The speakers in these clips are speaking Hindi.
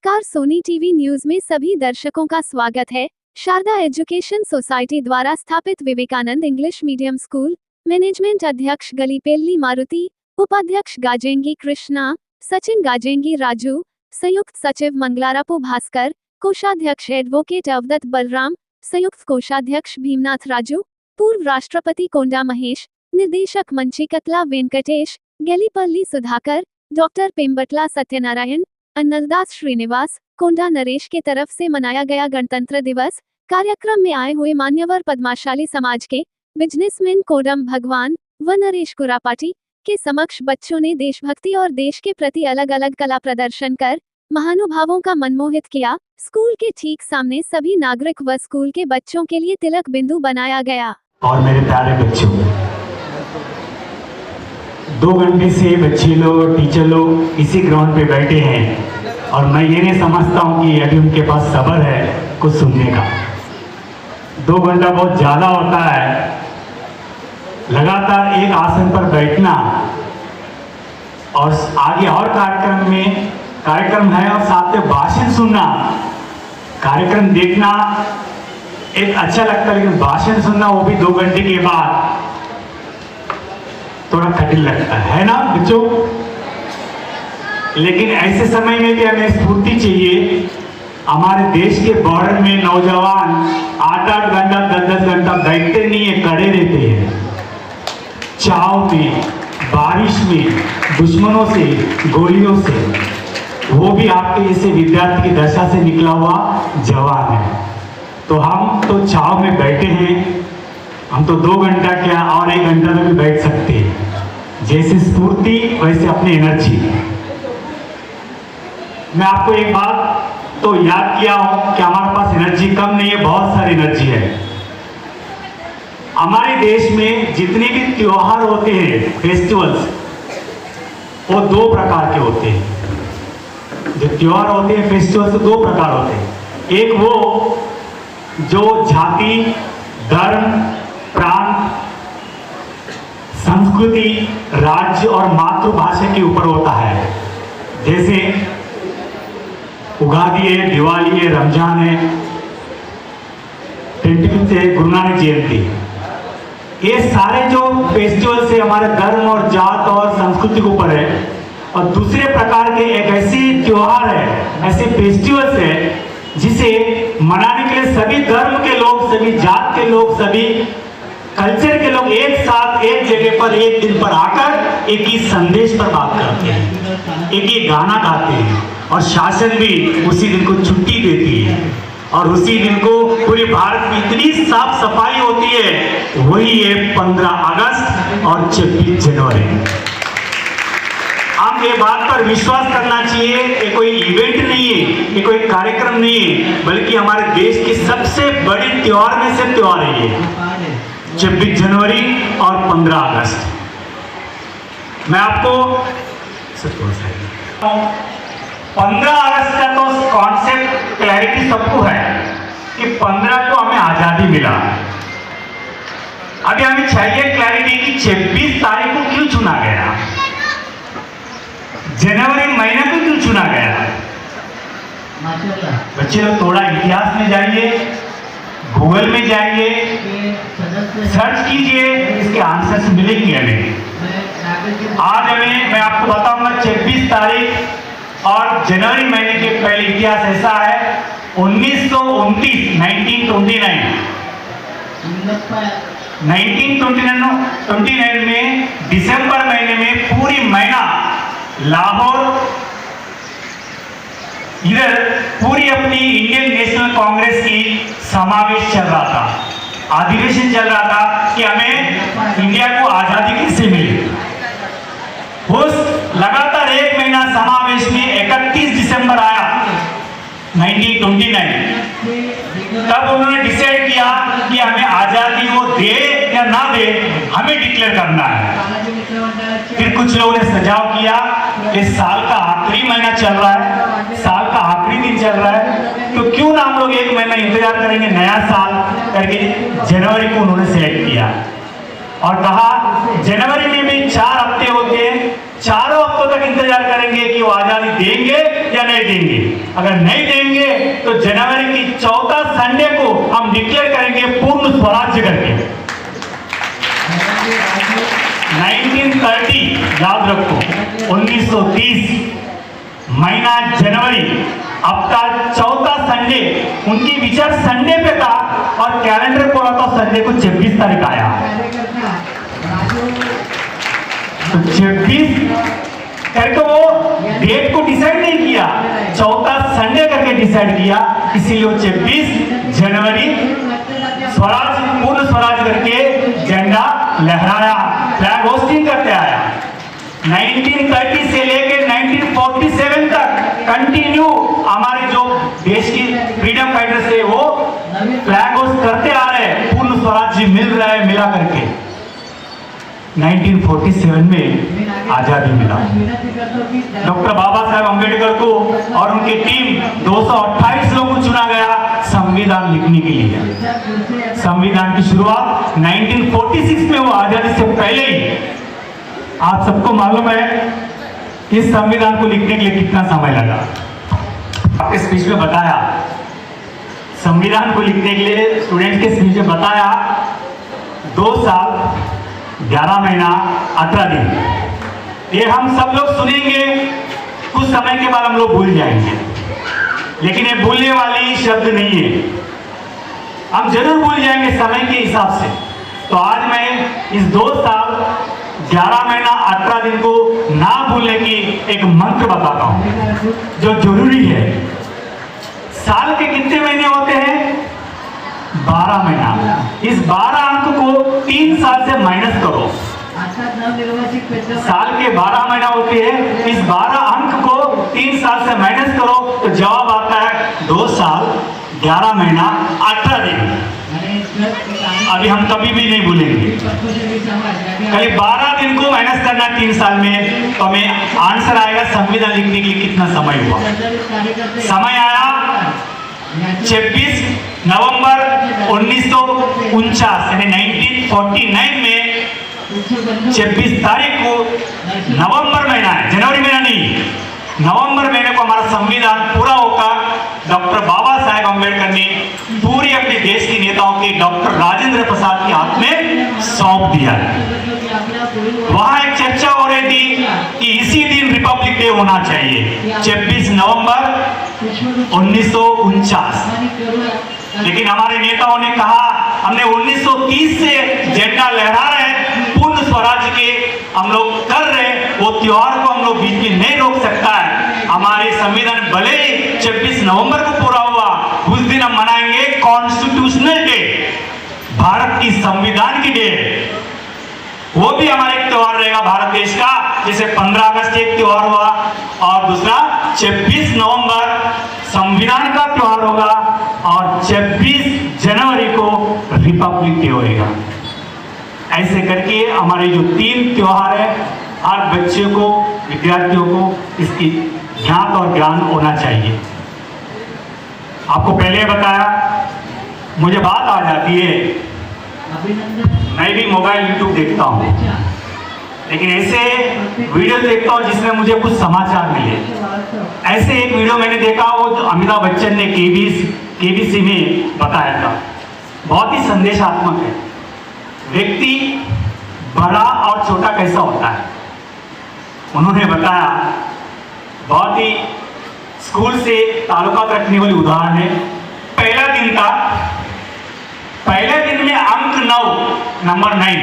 नमस्कार, सोनी टीवी न्यूज में सभी दर्शकों का स्वागत है। शारदा एजुकेशन सोसाइटी द्वारा स्थापित Vivekananda English medium school management अध्यक्ष गलीपेल्ली मारुति, उपाध्यक्ष गाजेंगी कृष्णा, सचिन गाजेंगी राजू, संयुक्त सचिव मंगलारापू भास्कर, कोषाध्यक्ष एडवोकेट अवदत्त बलराम, संयुक्त कोषाध्यक्ष भीमनाथ राजू, पूर्व राष्ट्रपति कोंडा महेश, निर्देशक मंचिकतला वेंकटेश, गलीपल्ली सुधाकर, डॉक्टर पेम्बटला सत्यनारायण, अन्नदास श्रीनिवास, कोंडा नरेश के तरफ से मनाया गया गणतंत्र दिवस कार्यक्रम में आए हुए मान्यवर पद्माशाली समाज के बिजनेसमैन कोडम भगवान व नरेश कुरापाटी के समक्ष बच्चों ने देशभक्ति और देश के प्रति अलग अलग कला प्रदर्शन कर महानुभावों का मनमोहित किया। स्कूल के ठीक सामने सभी नागरिक व स्कूल के बच्चों के लिए तिलक बिंदु बनाया गया। और मेरे प्यारे बच्चों, 2 घंटे से बच्चे लोग, टीचर लोग इसी ग्राउंड पे बैठे हैं और मैं ये नहीं समझता हूँ कि अभी उनके पास सब्र है कुछ सुनने का। 2 घंटा बहुत ज़्यादा होता है। लगातार एक आसन पर बैठना और आगे और कार्यक्रम है और साथ में भाषण सुनना। कार्यक्रम देखना एक अच्छा लगता है, लेकिन भाषण सुनना वो भी 2 घंटे के बाद थोड़ा कठिन लगता है ना बच्चों। लेकिन ऐसे समय में भी हमें स्फूर्ति चाहिए। हमारे देश के बॉर्डर में नौजवान 8-8 घंटा 10-10 घंटा बैठते नहीं है, खड़े रहते हैं छाव में, बारिश में, दुश्मनों से, गोलियों से। वो भी आपके जैसे विद्यार्थी की दशा से निकला हुआ जवान है। तो हम तो छाव में बैठे हैं, हम तो 2 घंटा क्या और 1 घंटा तक भी बैठ सकते हैं। जैसे स्फूर्ति वैसे अपनी एनर्जी। मैं आपको एक बात तो याद किया हूं कि हमारे पास एनर्जी कम नहीं है, बहुत सारी एनर्जी है। हमारे देश में जितने भी त्योहार होते हैं, फेस्टिवल्स, वो 2 प्रकार के होते हैं। जो त्योहार होते हैं, फेस्टिवल्स, तो 2 प्रकार होते हैं। एक वो जो जाति, धर्म, प्रांत, संस्कृति, राज्य और मातृभाषा के ऊपर होता है। जैसे उगादी है, दिवाली है, रमजान है, 25 है, गुरु नानक जयंती। ये सारे जो फेस्टिवल्स है हमारे धर्म और जात और संस्कृति के ऊपर है। और दूसरे प्रकार के एक ऐसी त्योहार है, ऐसे फेस्टिवल्स है जिसे मनाने के लिए सभी धर्म के लोग, सभी जात के लोग, सभी कल्चर के लोग एक साथ एक जगह पर एक दिन पर आकर एक ही संदेश पर बात करते हैं, एक ही गाना गाते हैं। और शासन भी उसी दिन को छुट्टी देती है और उसी दिन को पूरे भारत में इतनी साफ सफाई होती है। वही है 15 अगस्त और 26 जनवरी। हम ये बात पर विश्वास करना चाहिए, ये कोई इवेंट नहीं है, ये कोई कार्यक्रम नहीं है, बल्कि हमारे देश की सबसे बड़ी त्योहार में से त्योहार है ये 26 जनवरी और 15 अगस्त। मैं आपको 15 अगस्त का तो कॉन्सेप्ट क्लैरिटी सबको है कि 15 को हमें आजादी मिला। अभी हमें चाहिए क्लैरिटी कि 26 तारीख को क्यों चुना गया, जनवरी महीने को क्यों चुना गया। बच्चे लोग थोड़ा इतिहास में जाइए, गूगल में जाइए, सर्च कीजिए, इसके आंसर्स मिलेंगे हमें। आज मैं आपको बताऊंगा 26 तारीख और जनवरी महीने के पहले इतिहास ऐसा है। 1929 में दिसंबर महीने में पूरी महीना लाहौर इधर पूरी अपनी इंडियन नेशनल कांग्रेस की समावेश चल रहा था, अधिवेशन चल रहा था कि हमें इंडिया को आजादी कैसे मिली। उस लगातार 1 महीना समावेश में 31 दिसंबर आया 1929। तब उन्होंने डिसाइड किया कि हमें आजादी वो दे या ना दे, हमें डिक्लेयर करना है। फिर कुछ लोगों ने सुझाव किया कि साल का आखिरी महीना चल रहा है, साल का आखिरी दिन चल रहा है, तो क्यों ना हम लोग 1 महीना इंतजार करेंगे, नया साल करके जनवरी को उन्होंने सेलेक्ट किया और कहा जनवरी में भी 4 हफ्ते होते हैं, चारों हफ्तों तक इंतजार करेंगे कि वो आजादी देंगे या नहीं देंगे? अगर नहीं देंगे तो जनवरी की 14 संडे को हम डिक्लेयर करेंगे पूर्ण स्वराज्य करके। 1930 याद रखो, 1930 महीना जनवरी, हफ्ता 14 संडे, उनकी विचार संडे पे था और कैलेंडर पड़ा तो संडे को 26 तारीख आया। तो 26 करके वो डेट को डिसाइड नहीं किया, 14 संडे करके डिसाइड किया, इसीलिए वो 26 जनवरी स्वराज, पूर्ण स्वराज करके झंडा लहराया, फ्लैग होस्टिंग करते आया। 1930 से लेकर 1947 तक कंटिन्यू हमारे जो देश की फ्रीडम फाइटर्स है वो फ्लैग होस्ट करते आ रहे हैं, पूर्ण स्वराज्य मिल रहा है मिला करके। 1947 में आजादी मिला। डॉक्टर बाबा साहेब अम्बेडकर को और उनकी टीम 228 लोगों को चुना गया संविधान लिखने के लिए। संविधान की शुरुआत 1946 में, वो आजादी से पहले ही। आप सबको मालूम है इस संविधान को लिखने के लिए कितना समय लगा। आपके स्पीच में बताया, संविधान को लिखने के लिए स्टूडेंट के स्पीच में बताया 2 साल 11 महीना 18 दिन। ये हम सब लोग सुनेंगे, कुछ समय के बाद हम लोग भूल जाएंगे, लेकिन ये भूलने वाली शब्द नहीं है, हम जरूर भूल जाएंगे समय के हिसाब से। तो आज मैं इस 2 साल 11 महीना 18 दिन को ना भूलने की एक मंत्र बताता हूं जो जरूरी है। साल के कितने महीने होते हैं? 12 महीना। इस 12 अंक को 3 साल से माइनस करो। साल के 12 महीना होते हैं, इस 12 अंक को 3 साल से माइनस करो तो जवाब आता है 2 साल 11 महीना 18 दिन। अभी हम कभी भी नहीं भूलेंगे। खाली 12 दिन को माइनस करना 3 साल में, तो हमें आंसर आएगा संविधान लिखने के लिए कितना समय हुआ। समय आया 26 नवंबर 1949 यानी 1949 में 26 तारीख को, नवंबर महीना है, जनवरी महीना नहीं, नवंबर महीने को हमारा संविधान पूरा होगा। डॉक्टर बाबा साहेब अम्बेडकर ने पूरी अपने देश के नेताओं के डॉक्टर राजेंद्र प्रसाद के हाथ में सौंप दिया। वहां एक चर्चा हो रही थी कि इसी दिन रिपब्लिक डे होना चाहिए, 26 नवंबर 1949। लेकिन हमारे नेताओं ने कहा हमने 1930 से झंडा लहरा रहे हैं, पूर्ण स्वराज के हम लोग कर रहे हैं, वो त्योहार को हम लोग बीच में नहीं रोक सकता है। हमारे संविधान भले ही 26 नवंबर को पूरा हुआ, उस दिन हम मनाएंगे कॉन्स्टिट्यूशनल डे, भारत की संविधान की डे। वो भी हमारा एक त्योहार रहेगा भारत देश का, जैसे 15 अगस्त एक त्योहार हुआ और दूसरा 26 नवंबर संविधान का त्योहार होगा और 26 जनवरी को रिपब्लिक डे होएगा। ऐसे करके हमारे जो 3 त्योहार है, हर बच्चे को, विद्यार्थियों को इसकी ज्ञात और ज्ञान होना चाहिए। आपको पहले बताया, मुझे बात आ जाती है, मैं भी मोबाइल यूट्यूब देखता हूँ, लेकिन ऐसे वीडियो देखता हूँ जिसमें मुझे कुछ समाचार मिले। ऐसे एक वीडियो मैंने देखा, वो अमिताभ बच्चन ने केबीसी में बताया था, बहुत ही संदेशात्मक है। व्यक्ति बड़ा और छोटा कैसा होता है, उन्होंने बताया, बहुत ही स्कूल से ताल्लुकात रखने वाली उदाहरण है। पहला दिन था, पहले दिन में अंक 9, नंबर 9,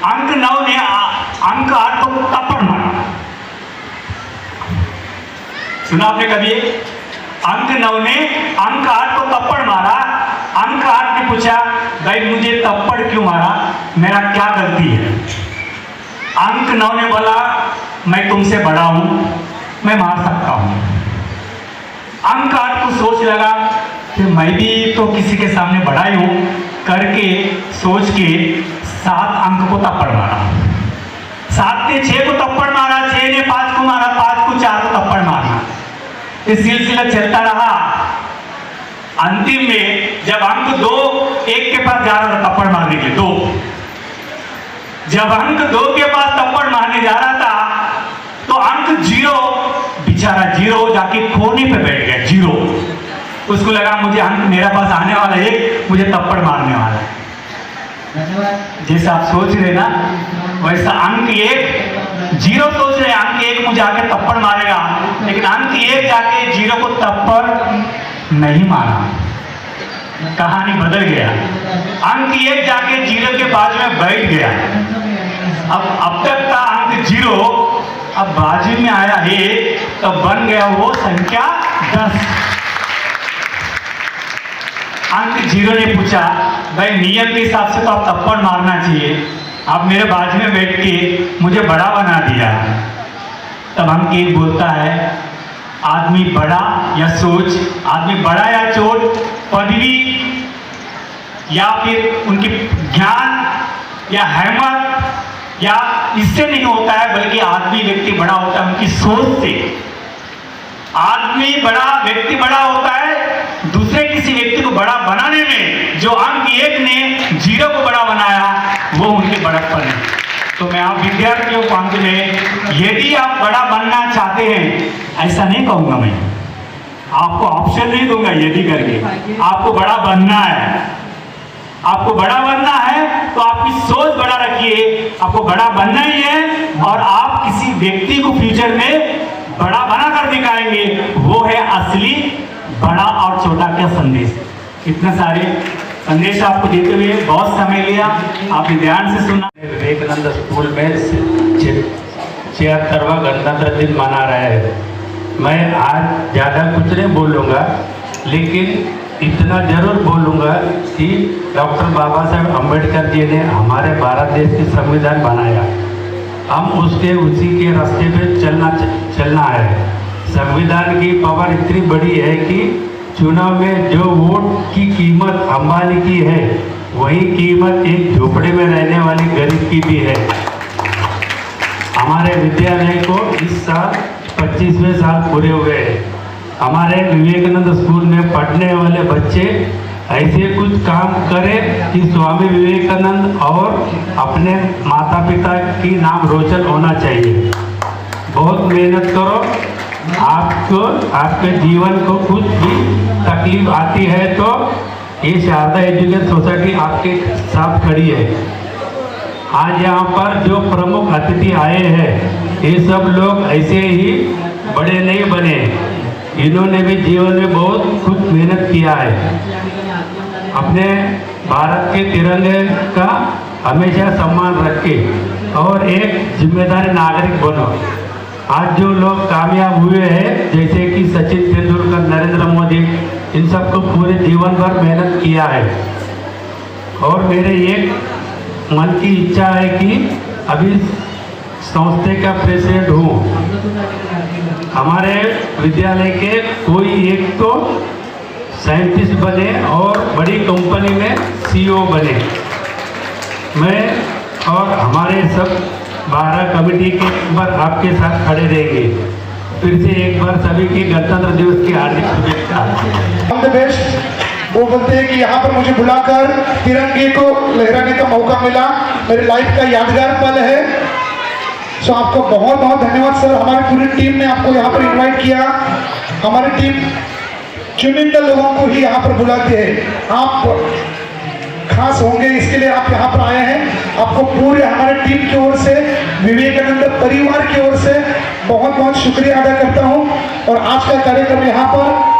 अंक 9 ने अंक 8 को थप्पड़ मारा। सुना आपने कभी? अंक 9 ने अंक 8 को थप्पड़ मारा। अंक 8 ने पूछा, भाई मुझे थप्पड़ क्यों मारा, मेरा क्या गलती है? अंक 9 ने बोला, मैं तुमसे बड़ा हूं, मैं मार सकता हूं। अंक 8 को सोच लगा कि मैं भी तो किसी के सामने बड़ा ही हूं, करके सोच के 7 अंक को थप्पड़ मारा। 7 ने 6 को थप्पड़ मारा, 6 ने 5 को मारा, 5 को 4 को थप्पड़ मारा। ये सिलसिला चलता रहा। अंतिम में जब अंक 2 1 के पास जा रहा था थप्पड़ मारने के लिए, 2, जब अंक 2 के पास थप्पड़ मारने जा रहा था तो अंक 0 बेचारा जीरो जाके कोने पे बैठ गया, जीरो। उसको लगा मुझे अंक मेरा पास आने वाला है, मुझे थप्पड़ मारने वाला है। जैसा आप सोच रहे ना, वैसा अंक एक, जीरो सोच रहे अंक एक मुझे आके थप्पड़ मारेगा, लेकिन अंक एक जाके जीरो को थप्पड़ नहीं मारा। कहानी बदल गया। अंक एक जाके जीरो के बाजू में बैठ गया। अब तक था अंक जीरो, अब बाजू में आया एक, तो बन गया वो संख्या 10। अंक जीरो ने पूछा, भाई नियम के हिसाब से तो आप थप्पड़ मारना चाहिए, आप मेरे बाजू में बैठ के मुझे बड़ा बना दिया। तब अंक एक बोलता है, आदमी बड़ा या सोच, आदमी बड़ा या चोट, पदवी या फिर उनकी ज्ञान या हिम्मत या इससे नहीं होता है, बल्कि आदमी व्यक्ति बड़ा होता है उनकी सोच से। आदमी बड़ा, व्यक्ति बड़ा होता है दूसरे किसी व्यक्ति को बड़ा बनाने में। जो अंक एक ने जीरो को बड़ा बनाया, वो उनके बड़प्पन है। तो मैं आप विद्यार्थियों को अंत में, यदि आप बड़ा बनना चाहते हैं, ऐसा नहीं कहूंगा मैं, आपको ऑप्शन नहीं दूंगा यदि करके, आपको बड़ा बनना है। आपको बड़ा बनना है तो आपकी सोच बड़ा रखिए, आपको बड़ा बनना ही है, और आप किसी व्यक्ति को फ्यूचर में बड़ा बना कर दिखाएंगे। वो है असली बड़ा और छोटा का संदेश। इतने सारे संदेश आपको देते हुए बहुत समय लिया, आपने ध्यान से सुना। विवेकानंद स्कूल में 76वां गणतंत्र दिन मना रहे हैं। मैं आज ज़्यादा कुछ नहीं बोलूँगा, लेकिन इतना जरूर बोलूँगा कि डॉक्टर बाबा साहेब अम्बेडकर जी ने हमारे भारत देश की संविधान बनाया, हम उसी के रास्ते पे चलना है। संविधान की पावर इतनी बड़ी है कि चुनाव में जो वोट की कीमत अंबानी की है, वही कीमत एक झोपड़े में रहने वाली गरीब की भी है। हमारे विद्यालय को इस साल 25वें साल पूरे हुए हैं। हमारे विवेकानंद स्कूल में पढ़ने वाले बच्चे ऐसे कुछ काम करें कि स्वामी विवेकानंद और अपने माता पिता की नाम रोशन होना चाहिए। बहुत मेहनत करो, आपको आपके जीवन को कुछ भी तकलीफ आती है तो ये शारदा एजुकेशन सोसाइटी आपके साथ खड़ी है। आज यहाँ पर जो प्रमुख अतिथि आए हैं, ये सब लोग ऐसे ही बड़े नहीं बने, इन्होंने भी जीवन में बहुत कुछ मेहनत किया है। अपने भारत के तिरंगे का हमेशा सम्मान रखे और एक जिम्मेदार नागरिक बनो। आज जो लोग कामयाब हुए हैं, जैसे कि सचिन तेंदुलकर, नरेंद्र मोदी, इन सबको पूरे जीवन भर मेहनत किया है। और मेरे एक मन की इच्छा है कि अभी संस्था का प्रेसिडेंट हूँ, हमारे विद्यालय के कोई एक तो साइंटिस्ट बने और बड़ी कंपनी में CEO बने। मैं और हमारे सब 12 कमेटी के मेंबर आपके साथ खड़े रहेंगे। फिर से एक बार सभी के गणतंत्र दिवस की हार्दिक शुभेच्छा। All the best. वो बोलते हैं कि यहाँ पर मुझे बुलाकर तिरंगे को लहराने का मौका मिला, मेरे लाइफ का यादगार पल है। सो आपको बहुत बहुत धन्यवाद सर। हमारी पूरी टीम ने आपको यहाँ पर इनवाइट किया। हमारी टीम चुनिंदा लोगों को ही यहाँ पर बुलाते हैं, आप खास होंगे इसके लिए आप यहाँ पर आए हैं। आपको पूरे हमारे टीम की ओर से, विवेकानंद परिवार की ओर से बहुत बहुत शुक्रिया अदा करता हूँ। और आज का कार्यक्रम यहाँ पर